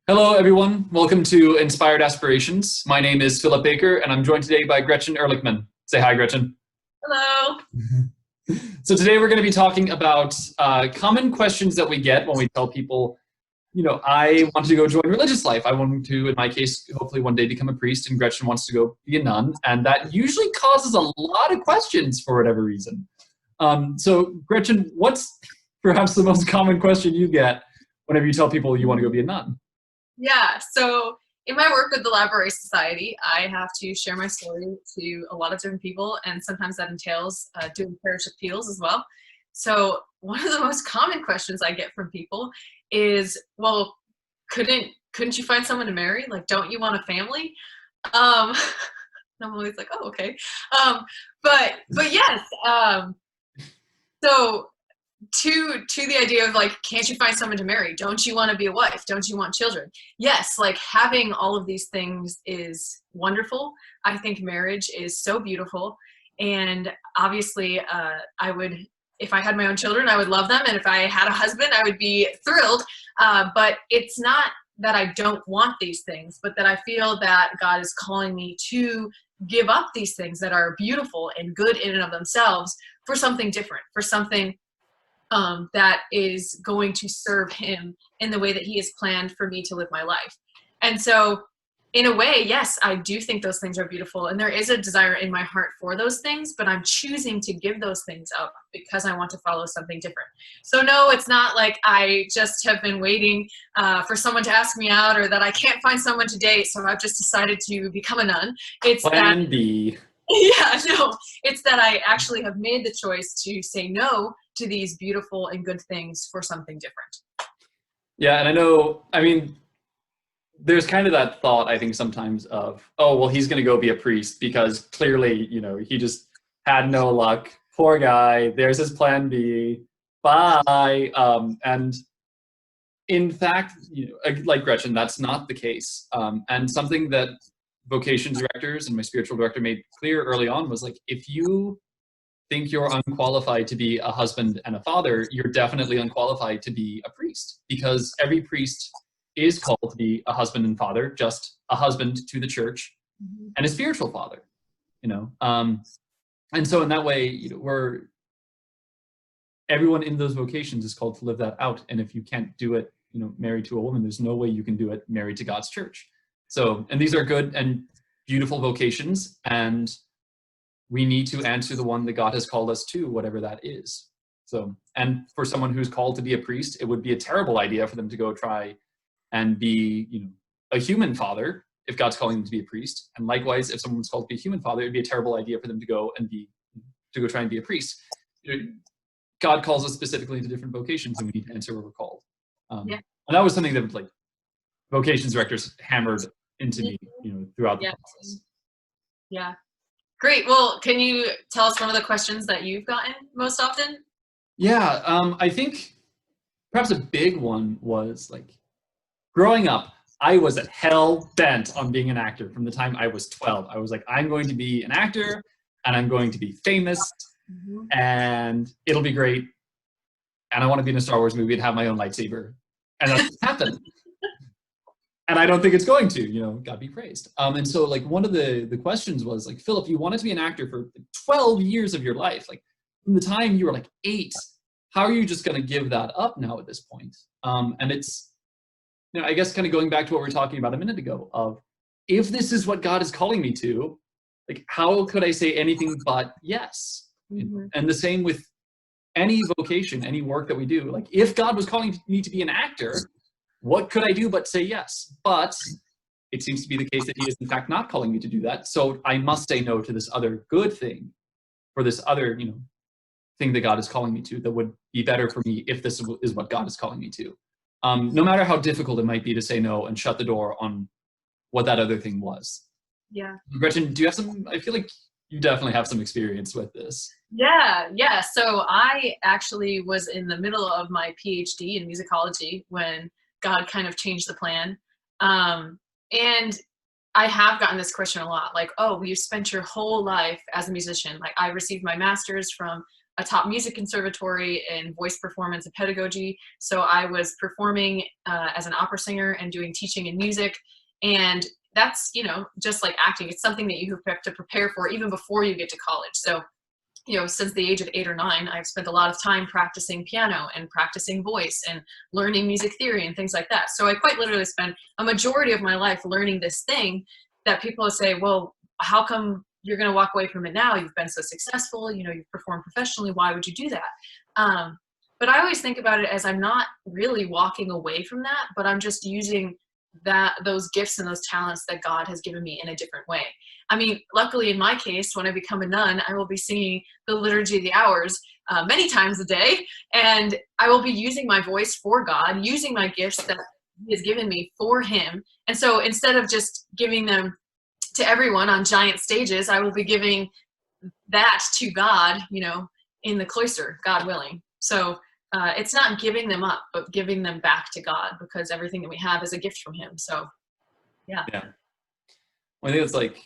Hello, everyone. Welcome to Inspired Aspirations. My name is Philip Baker, and I'm joined today by Gretchen Ehrlichman. Say hi, Gretchen. Hello. So today we're going to be talking about common questions that we get when we tell people, I want to go join religious life. I want to, in my case, hopefully one day become a priest, and Gretchen wants to go be a nun. And that usually causes a lot of questions for whatever reason. So Gretchen, what's perhaps the most common question you get whenever you tell people you want to go be a nun? Yeah, so in my work with the Library Society, I have to share my story to a lot of different people, and sometimes that entails doing parish appeals as well. So one of the most common questions I get from people is, well, couldn't you find someone to marry? Like, don't you want a family? Um, I'm always like, oh, okay. But yes. So to the idea of like, can't you find someone to marry? Don't you want to be a wife? Don't you want children? Yes, like having all of these things is wonderful. I think marriage is so beautiful, and obviously I would, if I had my own children, I would love them, and if I had a husband, I would be thrilled. But it's not that I don't want these things, but that I feel that God is calling me to give up these things that are beautiful and good in and of themselves for something different, for something that is going to serve him in the way that he has planned for me to live my life. And so in a way, yes, I do think those things are beautiful, and there is a desire in my heart for those things, but I'm choosing to give those things up because I want to follow something different. So no, it's not like I just have been waiting for someone to ask me out, or that I can't find someone to date, so I've just decided to become a nun. It's that Plan B. yeah, no, it's that I actually have made the choice to say no to these beautiful and good things for something different. Yeah, and I know, there's kind of that thought, I think, sometimes of, oh, well, he's going to go be a priest because clearly, he just had no luck. Poor guy. There's his plan B. Bye. And in fact, like Gretchen, that's not the case. And something that vocation directors and my spiritual director made clear early on was like, if you think you're unqualified to be a husband and a father, you're definitely unqualified to be a priest, because every priest is called to be a husband and father, just a husband to the church and a spiritual father, and so in that way, everyone in those vocations is called to live that out. And if you can't do it, married to a woman, there's no way you can do it married to God's church. So, and these are good and beautiful vocations, and we need to answer the one that God has called us to, whatever that is. So, and for someone who's called to be a priest, it would be a terrible idea for them to go try and be, a human father if God's calling them to be a priest. And likewise, if someone's called to be a human father, it'd be a terrible idea for them to go try and be a priest. God calls us specifically to different vocations, and we need to answer where we're called. Yeah. And that was something that like vocations directors hammered into me, throughout the process. Yeah. Great. Well, can you tell us one of the questions that you've gotten most often? Yeah, I think perhaps a big one was like, growing up, I was hell bent on being an actor from the time I was 12. I was like, I'm going to be an actor, and I'm going to be famous, and it'll be great, and I want to be in a Star Wars movie and have my own lightsaber. And that's what happened. And I don't think it's going to, God be praised. And so like one of the questions was like, Philip, you wanted to be an actor for 12 years of your life. Like from the time you were like 8, how are you just going to give that up now at this point? And it's, I guess kind of going back to what we were talking about a minute ago of, if this is what God is calling me to, like, how could I say anything but yes? And the same with any vocation, any work that we do. Like, if God was calling me to be an actor, what could I do but say yes? But it seems to be the case that he is in fact not calling me to do that. So I must say no to this other good thing, or this other, thing that God is calling me to that would be better for me if this is what God is calling me to. No matter how difficult it might be to say no and shut the door on what that other thing was. Yeah. Gretchen, do you have some, I feel like you definitely have some experience with this. Yeah. So I actually was in the middle of my PhD in musicology when God kind of changed the plan. And I have gotten this question a lot, like, oh, you spent your whole life as a musician. Like, I received my master's from a top music conservatory in voice performance and pedagogy. So I was performing as an opera singer and doing teaching in music. And that's, you know, just like acting, it's something that you have to prepare for even before you get to college. So, you know, since the age of 8 or 9, I've spent a lot of time practicing piano and practicing voice and learning music theory and things like that. So I quite literally spent a majority of my life learning this thing that people say, well, how come you're going to walk away from it now? You've been so successful, you know, you've performed professionally. Why would you do that? But I always think about it as I'm not really walking away from that, but I'm just using those gifts and those talents that God has given me in a different way. I mean, luckily in my case, when I become a nun, I will be singing the Liturgy of the Hours many times a day, and I will be using my voice for God, using my gifts that He has given me for Him. And so instead of just giving them to everyone on giant stages, I will be giving that to God, you know, in the cloister, God willing. So it's not giving them up, but giving them back to God, because everything that we have is a gift from Him. So, yeah. Yeah. Well, I think it's like,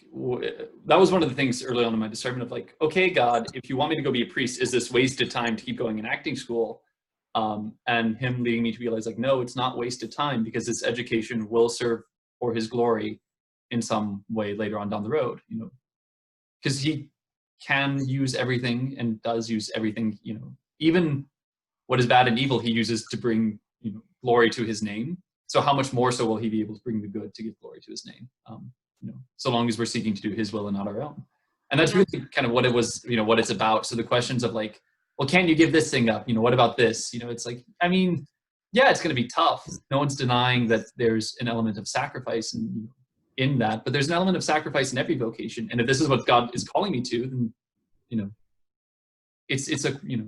that was one of the things early on in my discernment of like, okay, God, if you want me to go be a priest, is this wasted time to keep going in acting school? And Him leading me to realize like, no, it's not wasted time, because this education will serve for His glory in some way later on down the road, you know, because He can use everything and does use everything, you know, even what is bad and evil He uses to bring, you know, glory to His name. So how much more so will He be able to bring the good to give glory to His name? You know, so long as we're seeking to do His will and not our own. And that's really kind of what it was, you know, what it's about. So the questions of like, well, can you give this thing up? You know, what about this? You know, it's like, I mean, yeah, it's going to be tough. No one's denying that there's an element of sacrifice in that, but there's an element of sacrifice in every vocation. And if this is what God is calling me to, then, you know, it's a, you know,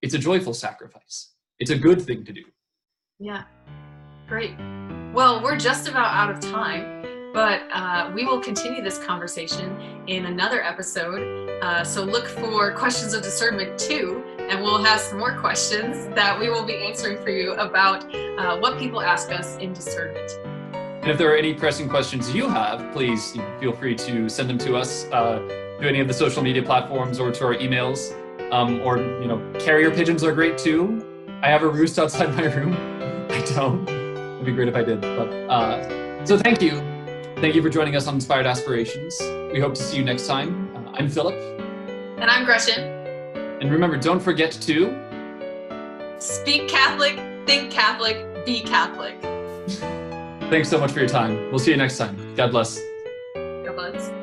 it's a joyful sacrifice. It's a good thing to do. Yeah, great. Well, we're just about out of time, but we will continue this conversation in another episode. So look for Questions of Discernment 2, and we'll have some more questions that we will be answering for you about what people ask us in discernment. And if there are any pressing questions you have, please, you know, feel free to send them to us through any of the social media platforms or to our emails. Or, you know, carrier pigeons are great too. I have a roost outside my room. I don't. It'd be great if I did. But so thank you. Thank you for joining us on Inspired Aspirations. We hope to see you next time. I'm Philip. And I'm Gretchen. And remember, don't forget to speak Catholic, think Catholic, be Catholic. Thanks so much for your time. We'll see you next time. God bless. God bless.